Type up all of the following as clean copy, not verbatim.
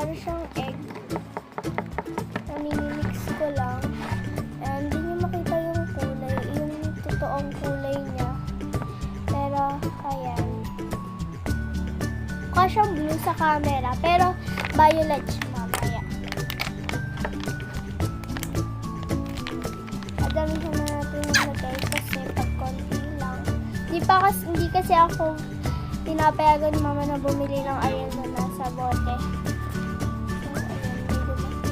Para siyang egg. Naninimix ko lang. And hindi nyo makita yung kulay. Yung totoong kulay niya. Pero, ayan. Mukha siyang blue sa camera. Pero, violet siya mamaya. Adamihan na natin yung lagay kasi pag konti lang. Hindi kasi ako pinapayagan ni mama na bumili ng ayan na nasa bote. So, ayan, may lumaki.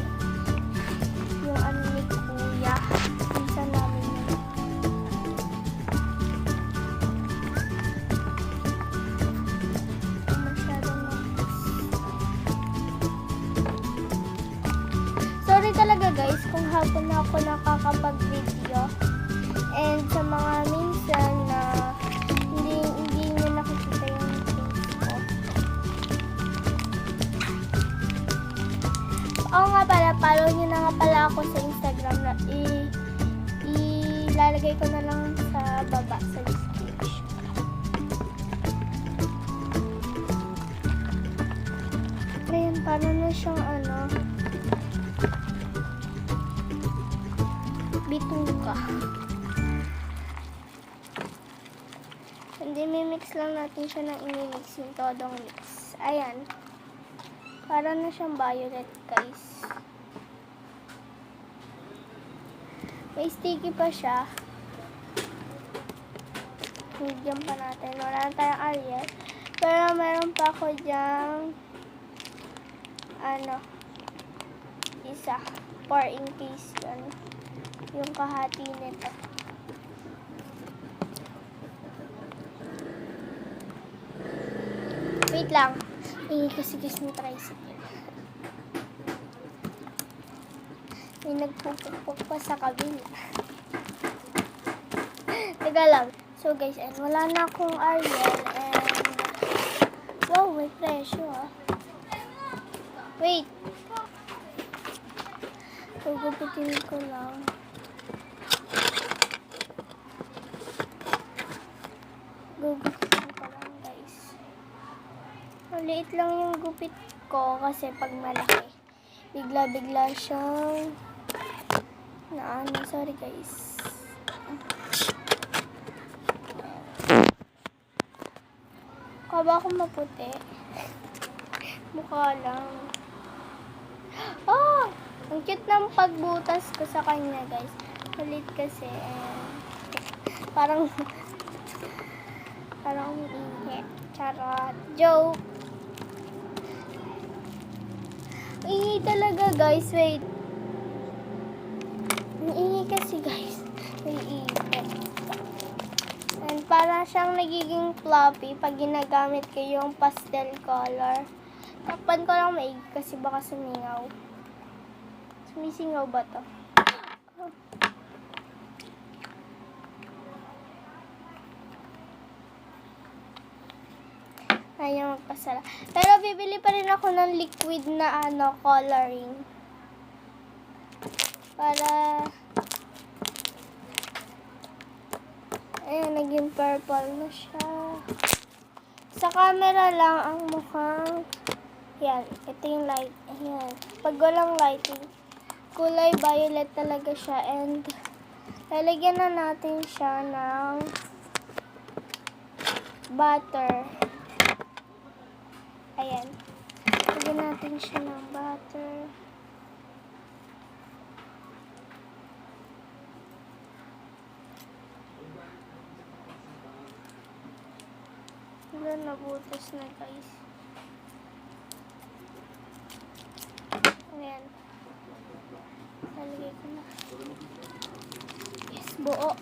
Yung ano ni kuya. Minsan namin yun. Masyadong sorry talaga guys kung hapon na ako nakakapag-video. And sa mga minsan na hindi nyo nakikita yung face ko. Oo nga pala, follow nyo na nga pala ako sa Instagram na ilalagay ko na lang sa baba sa description. Ayan, parang na siyang ano, bituka. Hindi, mimix lang natin siya ng imimix yung todong mix. Ayan. Para na siyang violet, guys. May sticky pa siya. Medium pa natin. Wala na tayong Ariel. Pero meron pa ako dyang isa. For in case yun. Yung kahati nito. Wait lang. Kasi ng tricycle. May nagpupukpuk pa sa kabila. Teka lang. So guys, and wala na akong Ariel and wow, may presyo Wait. So, gupitin ko lang. Gugupitin ko lang guys. Maliit lang yung gupit ko kasi pag malaki, bigla-bigla siyang sorry guys. Kaba ako maputi. Mukha lang. Oh! Ang cute ng pagbutas ko sa kanya guys. Kulit kasi. Parang umiingi. Charot. Joke. Umiingi talaga guys. Wait. Umiingi kasi guys. Umiingi. And para siyang nagiging floppy pag ginagamit ko yung pastel color. Takpan ko lang maigi kasi baka sumingaw. Sumisingaw ba to? Ayaw magpasara. Pero bibili pa rin ako ng liquid na coloring. Para ayan, naging purple na siya. Sa camera lang ang mukhang yan, ito yung light. Ayan. Pag walang lighting, kulay violet talaga siya. And lalagyan na natin siya ng butter. Ayan. Lagyan natin siya ng butter. Wala, nabutas na guys. Ayan. Nalagay ko na. Yes, buo.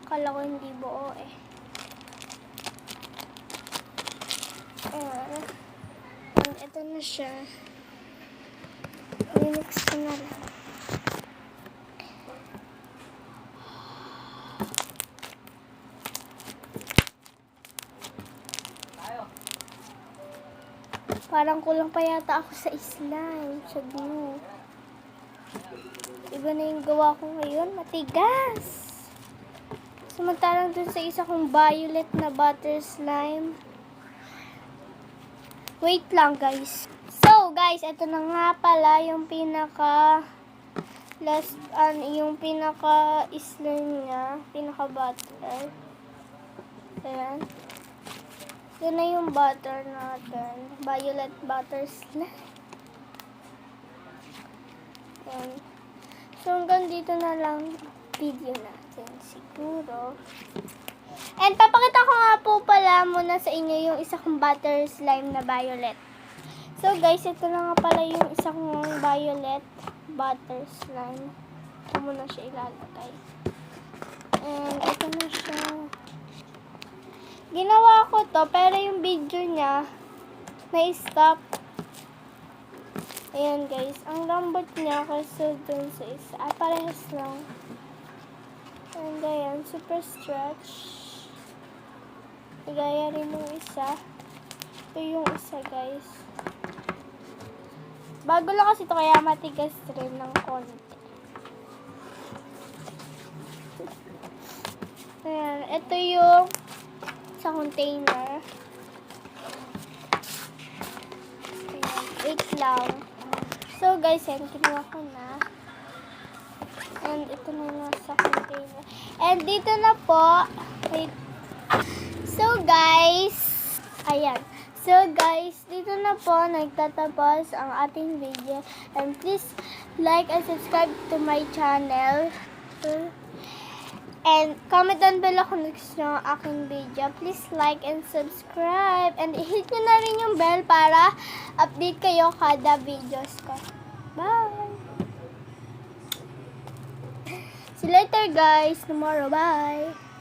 Akala ko hindi buo eh. Ayan. Ito na siya. Mimix ko na lang. Parang kulang pa yata ako sa slime, sa glue. Iba na yung gawa ko ngayon, matigas. Samantalang dun sa isa kong violet na butter slime. Wait lang guys. So So guys, ito na nga pala yung pinaka last, yung pinaka slime niya, pinaka butter. Ayan. Yun na yung butter natin. Violet butter slime. Ayan. So hanggang dito na lang video natin siguro. And papakita ko nga po pala muna sa inyo yung isa kong butter slime na violet. So guys, ito na nga pala yung isa kong violet butter slime. Ito muna siya ilalagay. And ito na siya. Ginawa ko to, pero yung video niya na-stop. Ayan guys, ang lambot niya kasi dun sa isa. Parehas lang. And ayan, super stretch. Gaya rin yung isa. Ito yung isa guys. Bago lang kasi ito kaya matigas rin ng konti. Ayan, ito yung sa container. Ayan, wait lang. So guys, yan, kinuha ko na. And ito na yung nasa container. And dito na po. Wait. So guys, ayan. So guys, dito na po nagtatapos ang ating video. And please like and subscribe to my channel. And comment down below kung gusto nyo ang aking video. Please like and subscribe. And i-hit nyo na rin yung bell para update kayo kada videos ko. Bye! See you later guys. Tomorrow. Bye!